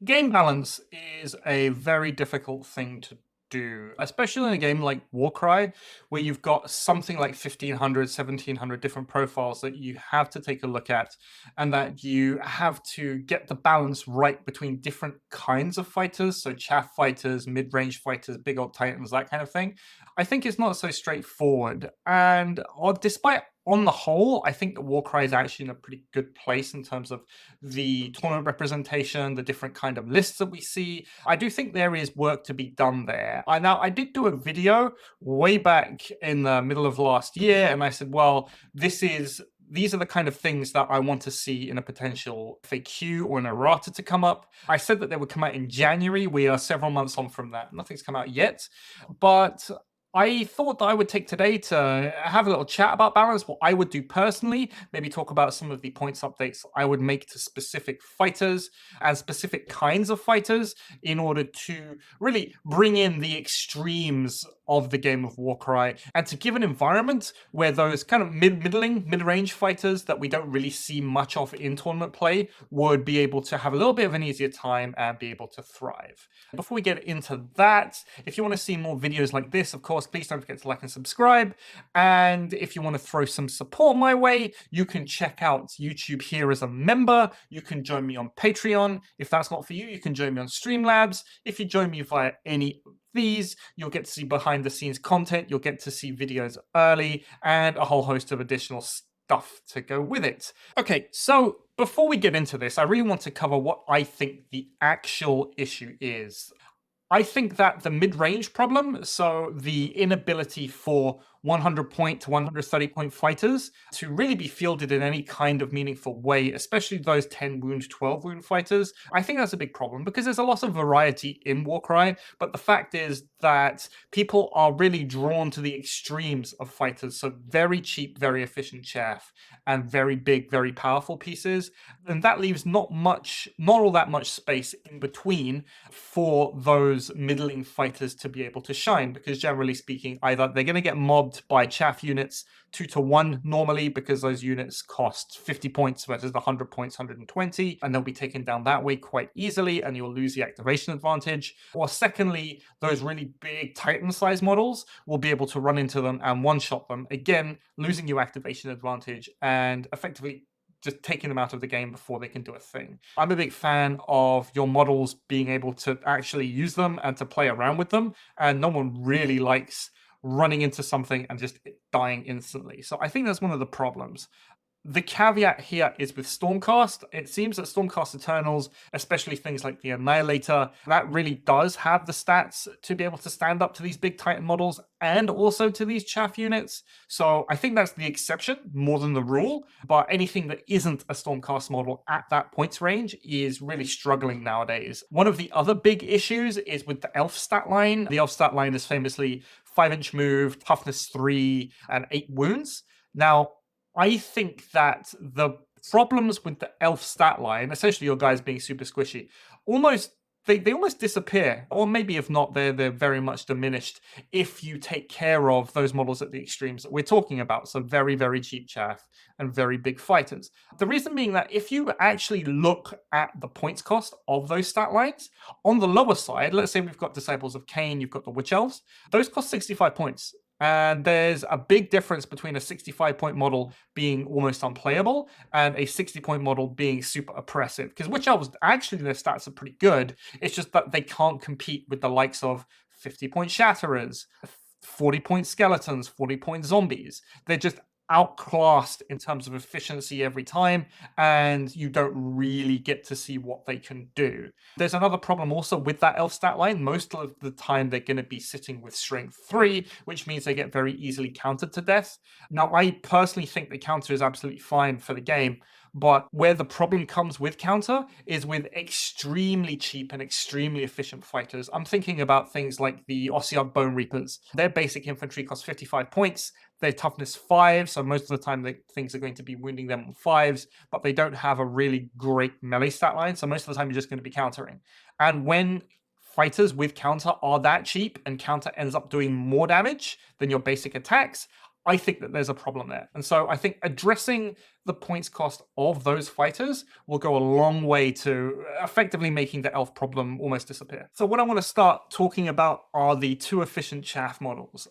Game balance is a very difficult thing to do, especially in a game like Warcry, where you've got something like 1500, 1700 different profiles that you have to take a look at, and that you have to get the balance right between different kinds of fighters. So, chaff fighters, mid range fighters, big old titans, that kind of thing. I think it's not so straightforward. And despite on the whole, I think that Warcry is actually in a pretty good place in terms of the tournament representation, the different kind of lists that we see. I do think there is work to be done there. I did do a video way back in the middle of last year, and I said, well, these are the kind of things that I want to see in a potential FAQ or an errata to come up. I said that they would come out in January. We are several months on from that. Nothing's come out yet, but I thought that I would take today to have a little chat about balance, what I would do personally, maybe talk about some of the points updates I would make to specific fighters and specific kinds of fighters in order to really bring in the extremes of the game of Warcry and to give an environment where those kind of mid-range fighters that we don't really see much of in tournament play would be able to have a little bit of an easier time and be able to thrive. Before we get into that, if you want to see more videos like this, of course, please don't forget to like and subscribe. And if you want to throw some support my way, you can check out YouTube here as a member. You can join me on Patreon. If that's not for you, you can join me on Streamlabs. If you join me via any these, you'll get to see behind the scenes content, you'll get to see videos early, and a whole host of additional stuff to go with it. Okay, so before we get into this, I really want to cover what I think the actual issue is. I think that the mid-range problem, so the inability for 100 point to 130 point fighters to really be fielded in any kind of meaningful way, especially those 10 wound, 12 wound fighters, I think that's a big problem because there's a lot of variety in Warcry, but the fact is that people are really drawn to the extremes of fighters, so very cheap, very efficient chaff, and very big, very powerful pieces, and that leaves not all that much space in between for those middling fighters to be able to shine, because generally speaking, either they're going to get mobbed by chaff units 2-1 normally because those units cost 50 points versus the 100 points, 120, and they'll be taken down that way quite easily, and you'll lose the activation advantage. Or secondly, those really big Titan size models will be able to run into them and one-shot them, again, losing your activation advantage and effectively just taking them out of the game before they can do a thing. I'm a big fan of your models being able to actually use them and to play around with them, and no one really likes running into something and just dying instantly. So I think that's one of the problems. The caveat here is with Stormcast. It seems that Stormcast Eternals, especially things like the Annihilator, that really does have the stats to be able to stand up to these big Titan models and also to these chaff units. So I think that's the exception more than the rule. But anything that isn't a Stormcast model at that points range is really struggling nowadays. One of the other big issues is with the Elf stat line. The Elf stat line is famously 5-inch move, toughness 3, and 8 wounds. Now, I think that the problems with the elf stat line, essentially your guys being super squishy, they almost disappear. Or maybe if not, they're very much diminished if you take care of those models at the extremes that we're talking about. So very, very cheap chaff and very big fighters. The reason being that if you actually look at the points cost of those stat lines, on the lower side, let's say we've got Disciples of Cain, you've got the Witch Elves, those cost 65 points. And there's a big difference between a 65-point model being almost unplayable and a 60-point model being super oppressive. Because Witch Elves, actually, their stats are pretty good. It's just that they can't compete with the likes of 50-point Shatterers, 40-point Skeletons, 40-point Zombies. They're just outclassed in terms of efficiency every time, and you don't really get to see what they can do. There's another problem also with that elf stat line. Most of the time they're going to be sitting with strength 3, which means they get very easily countered to death. Now, I personally think the counter is absolutely fine for the game, but where the problem comes with counter is with extremely cheap and extremely efficient fighters. I'm thinking about things like the Ossiarch Bone Reapers. Their basic infantry costs 55 points. Their toughness 5, so most of the time things are going to be wounding them on 5s, but they don't have a really great melee stat line, so most of the time you're just going to be countering. And when fighters with counter are that cheap and counter ends up doing more damage than your basic attacks, I think that there's a problem there. And so I think addressing the points cost of those fighters will go a long way to effectively making the elf problem almost disappear. So what I want to start talking about are the too efficient chaff models.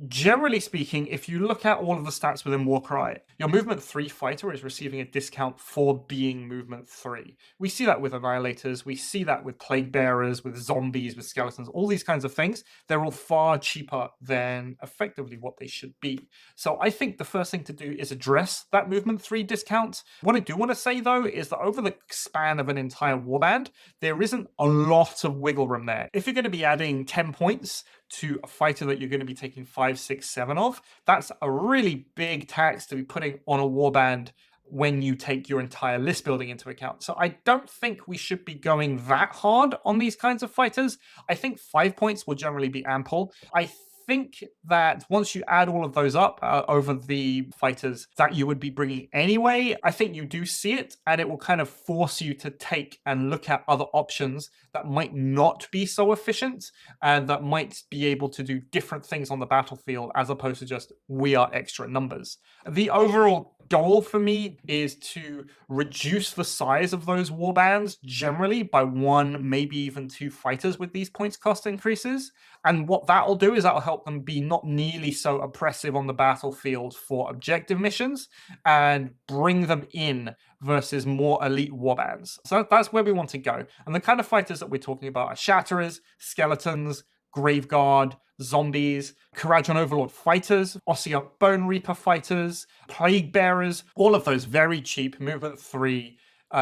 Generally speaking, if you look at all of the stats within Warcry, your movement 3 fighter is receiving a discount for being movement 3. We see that with Annihilators, we see that with Plague Bearers, with zombies, with skeletons, all these kinds of things. They're all far cheaper than effectively what they should be. So I think the first thing to do is address that movement 3 discount. What I do want to say though is that over the span of an entire warband, there isn't a lot of wiggle room there. If you're going to be adding 10 points to a fighter that you're going to be taking 5, 6, 7 of, that's a really big tax to be putting on a warband when you take your entire list building into account. So I don't think we should be going that hard on these kinds of fighters. I think 5 points will generally be ample. I think that once you add all of those up over the fighters that you would be bringing anyway, I think you do see it, and it will kind of force you to take and look at other options that might not be so efficient and that might be able to do different things on the battlefield as opposed to just we are extra numbers. The overall goal for me is to reduce the size of those warbands generally by 1, maybe even 2 fighters with these points cost increases. And what that'll do is that'll help them be not nearly so oppressive on the battlefield for objective missions and bring them in versus more elite warbands. So that's where we want to go. And the kind of fighters that we're talking about are Shatterers, Skeletons, Graveguard, Zombies, Kharadron Overlord fighters, Ossiarch Bone Reaper fighters, Plague Bearers, all of those very cheap movement 3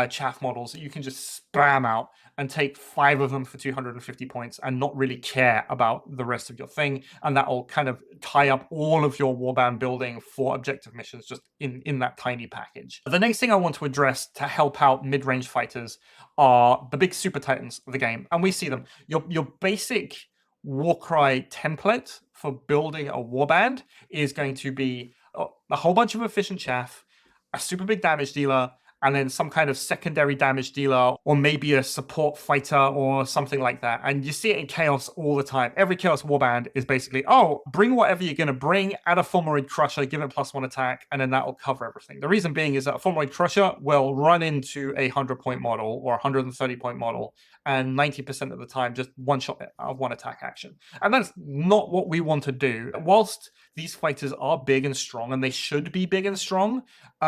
chaff models that you can just spam out and take 5 of them for 250 points and not really care about the rest of your thing. And that'll kind of tie up all of your warband building for objective missions just in that tiny package. The next thing I want to address to help out mid-range fighters are the big super titans of the game. And we see them. Your basic Warcry template for building a warband is going to be a whole bunch of efficient chaff, a super big damage dealer, and then some kind of secondary damage dealer, or maybe a support fighter or something like that. And you see it in Chaos all the time. Every Chaos warband is basically, oh, bring whatever you're going to bring, add a Fulmaraid Crusher, give it +1 attack, and then that'll cover everything. The reason being is that a Fulmaraid Crusher will run into a 100-point model or a 130-point model, and 90% of the time just one-shot it out of 1 attack action. And that's not what we want to do. Whilst these fighters are big and strong, and they should be big and strong,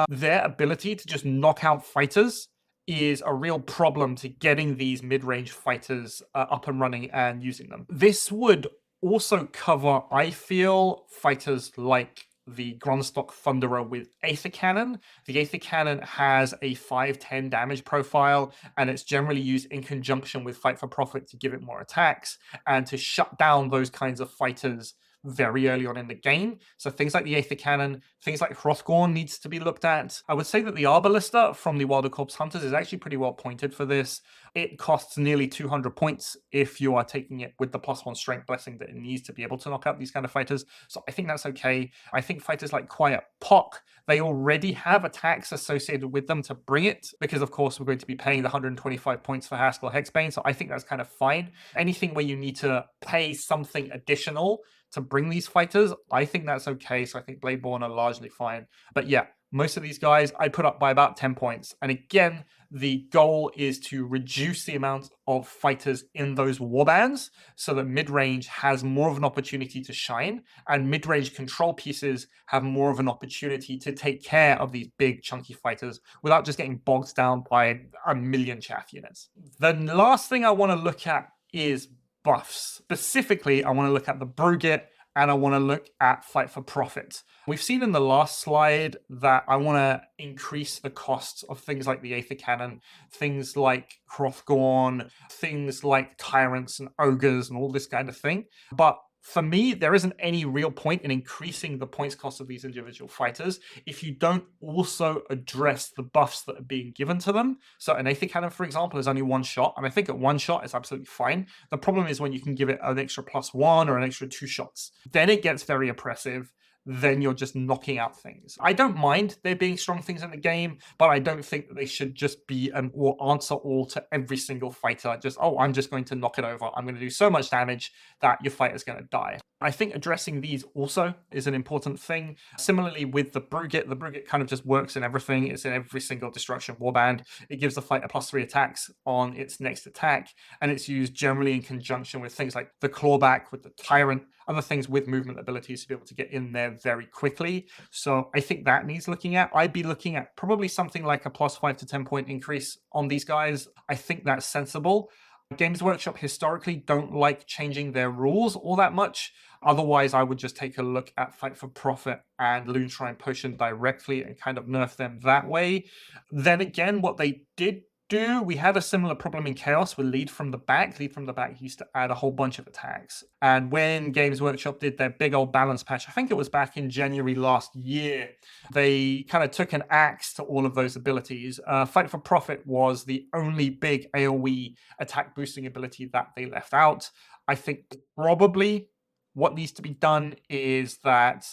their ability to just knock out fighters is a real problem to getting these mid-range fighters up and running and using them. This would also cover, I feel, fighters like the Grunstock Thunderer with Aether Cannon. The Aether Cannon has a 5-10 damage profile, and it's generally used in conjunction with Fight for Profit to give it more attacks and to shut down those kinds of fighters very early on in the game. So things like the Aether Cannon, things like Hrothgorn needs to be looked at. I would say that the Arbalista from the Wilder Corpse Hunters is actually pretty well pointed for this. It costs nearly 200 points if you are taking it with the +1 strength blessing that it needs to be able to knock out these kind of fighters. So I think that's okay. I think fighters like Quiet Pock, they already have attacks associated with them to bring it, because of course we're going to be paying the 125 points for Haskell Hexbane. So I think that's kind of fine. Anything where you need to pay something additional to bring these fighters, I think that's okay. So I think Bladeborn are largely fine. But yeah, most of these guys I put up by about 10 points. And again, the goal is to reduce the amount of fighters in those warbands so that mid-range has more of an opportunity to shine, and mid-range control pieces have more of an opportunity to take care of these big chunky fighters without just getting bogged down by a million chaff units. The last thing I want to look at is buffs. Specifically, I want to look at the Brugit, and I want to look at Fight for Profit. We've seen in the last slide that I want to increase the costs of things like the Aether Cannon, things like Hrothgorn, things like Tyrants and Ogres and all this kind of thing. But for me, there isn't any real point in increasing the points cost of these individual fighters if you don't also address the buffs that are being given to them. So an Aether Cannon, for example, is only 1 shot, and I think at 1 shot it's absolutely fine. The problem is when you can give it an extra +1 or an extra 2 shots. Then it gets very oppressive. Then you're just knocking out things. I don't mind there being strong things in the game, but I don't think that they should just be an or answer all to every single fighter. Just, oh, I'm just going to knock it over. I'm going to do so much damage that your fighter's going to die. I think addressing these also is an important thing. Similarly with the Brugit kind of just works in everything. It's in every single Destruction Warband. It gives the fighter +3 attacks on its next attack, and it's used generally in conjunction with things like the Clawback, with the Tyrant, other things with movement abilities to be able to get in there very quickly. So I think that needs looking at. I'd be looking at probably something like a +5 to 10 point increase on these guys. I think that's sensible. Games Workshop historically don't like changing their rules all that much. Otherwise, I would just take a look at Fight for Profit and Loonshrine Potion directly and kind of nerf them that way. Then again, what they did do, we had a similar problem in Chaos with Lead from the Back. Lead from the Back used to add a whole bunch of attacks. And when Games Workshop did their big old balance patch, I think it was back in January last year, they kind of took an axe to all of those abilities. Fight for Profit was the only big AoE attack boosting ability that they left out. I think probably what needs to be done is that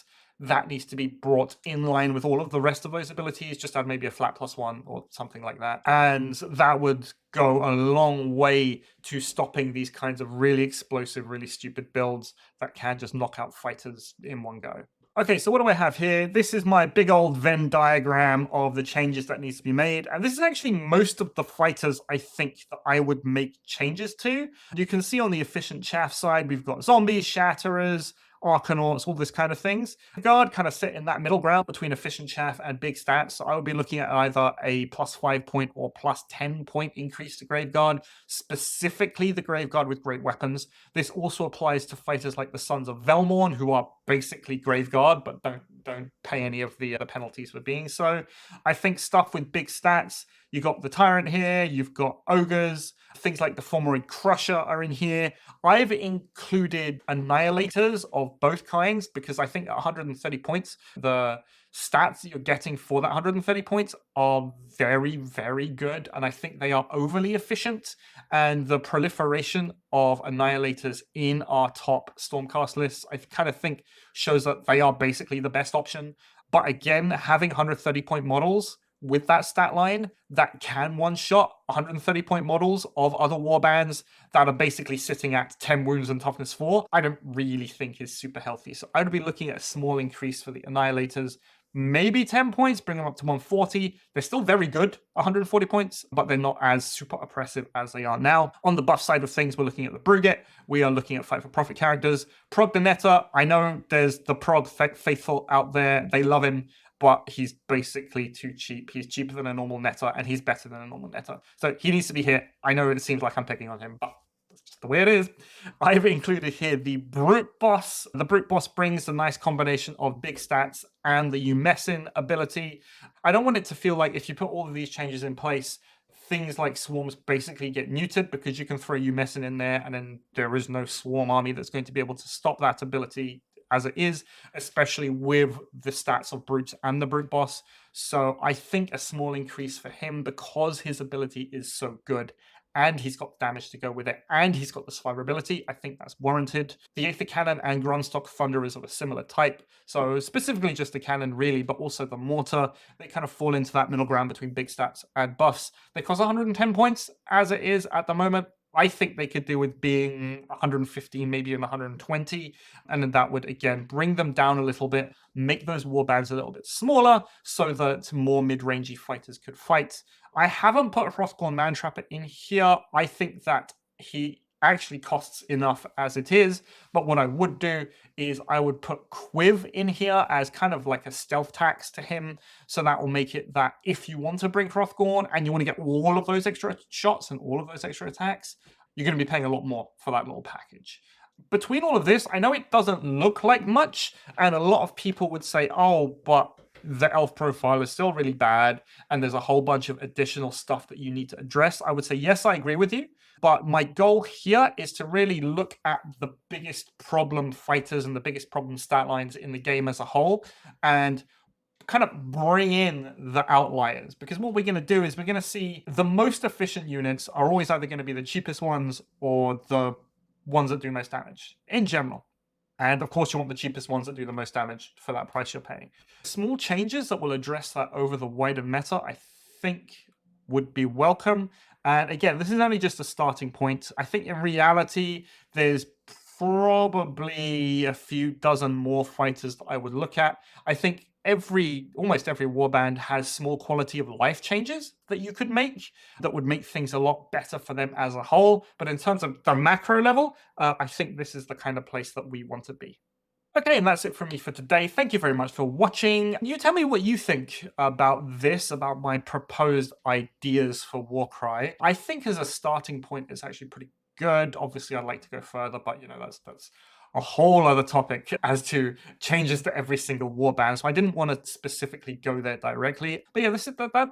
needs to be brought in line with all of the rest of those abilities, just add maybe a flat +1 or something like that. And that would go a long way to stopping these kinds of really explosive, really stupid builds that can just knock out fighters in one go. Okay, so what do I have here? This is my big old Venn diagram of the changes that needs to be made. And this is actually most of the fighters I think that I would make changes to. You can see on the efficient chaff side, we've got zombies, shatterers, Arcanauts, all this kind of things. Guard kind of sit in that middle ground between efficient chaff and big stats. So I would be looking at either a +5 point or +10 point increase to Graveguard, specifically the Graveguard with great weapons. This also applies to fighters like the Sons of Velmorn, who are basically Graveguard, but don't pay any of the penalties for being so. I think stuff with big stats, you've got the Tyrant here, you've got Ogres, things like the Fomoroid Crusher are in here. I've included Annihilators of both kinds because I think at 130 points, the stats that you're getting for that 130 points are very, very good. And I think they are overly efficient. And the proliferation of Annihilators in our top Stormcast lists, I kind of think shows that they are basically the best option. But again, having 130 point models with that stat line that can one-shot 130 point models of other warbands that are basically sitting at 10 wounds and toughness 4, I don't really think is super healthy. So I'd be looking at a small increase for the Annihilators, maybe 10 points, bring them up to 140. They're still very good, 140 points, but they're not as super oppressive as they are now. On the buff side of things, we're looking at the Brugit. We are looking at Fight for Profit characters. Prog the Netta, I know there's the Prog faithful out there. They love him, but he's basically too cheap. He's cheaper than a normal Netta, and he's better than a normal Netta. So he needs to be here. I know it seems like I'm picking on him, but that's just the way it is. I've included here the Brute Boss. The Brute Boss brings a nice combination of big stats and the Eumesin ability. I don't want it to feel like if you put all of these changes in place, things like swarms basically get muted because you can throw Eumesin in there and then there is no swarm army that's going to be able to stop that ability as it is, especially with the stats of Brute and the Brute Boss. So I think a small increase for him because his ability is so good and he's got damage to go with it, and he's got the survivability. I think that's warranted. The Aether Cannon and Grunstock Thunder is of a similar type, so specifically just the cannon really, but also the mortar. They kind of fall into that middle ground between big stats and buffs. They cost 110 points as it is at the moment. I think they could do with being 115, maybe even 120, and then that would again bring them down a little bit, make those warbands a little bit smaller so that more mid-rangey fighters could fight. I haven't put Hrothgorn Mantrapper in here. I think that he actually costs enough as it is, but what I would do is I would put Quiv in here as kind of like a stealth tax to him, so that will make it that if you want to bring Hrothgorn and you want to get all of those extra shots and all of those extra attacks, you're going to be paying a lot more for that little package. Between all of this, I know it doesn't look like much, and a lot of people would say, oh, but the elf profile is still really bad, and there's a whole bunch of additional stuff that you need to address. I would say, yes, I agree with you, but my goal here is to really look at the biggest problem fighters and the biggest problem stat lines in the game as a whole, and kind of bring in the outliers, because what we're going to do is we're going to see the most efficient units are always either going to be the cheapest ones or the ones that do most damage in general. And of course, you want the cheapest ones that do the most damage for that price you're paying. Small changes that will address that over the wider meta, I think, would be welcome. And again, this is only just a starting point. I think in reality, there's probably a few dozen more fighters that I would look at. I think almost every warband has small quality of life changes that you could make that would make things a lot better for them as a whole. But in terms of the macro level, I think this is the kind of place that we want to be. Okay, and that's it from me for today. Thank you very much for watching. You tell me what you think about this, about my proposed ideas for Warcry. I think as a starting point, it's actually pretty good. Obviously, I'd like to go further, but that's a whole other topic as to changes to every single warband. So I didn't want to specifically go there directly. But yeah,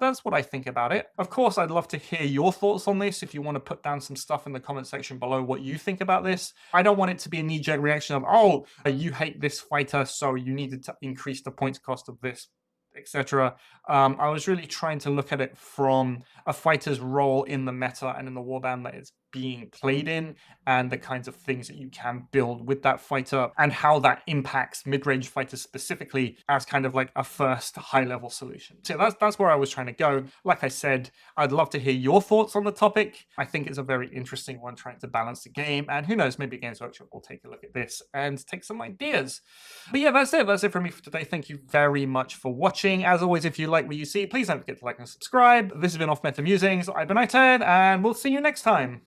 that's what I think about it. Of course, I'd love to hear your thoughts on this. If you want to put down some stuff in the comment section below what you think about this. I don't want it to be a knee-jerk reaction of, oh, you hate this fighter, so you needed to increase the points cost of this, etc. I was really trying to look at it from a fighter's role in the meta and in the warband that it's being played in, and the kinds of things that you can build with that fighter, and how that impacts mid-range fighters specifically as kind of like a first high-level solution. So that's where I was trying to go. Like I said, I'd love to hear your thoughts on the topic. I think it's a very interesting one, trying to balance the game, and who knows, maybe Games Workshop will take a look at this and take some ideas. But yeah, that's it from me for today. Thank you very much for watching. As always, if you like what you see, please don't forget to like and subscribe. This has been Off Meta Musings. I've been Ited, and we'll see you next time.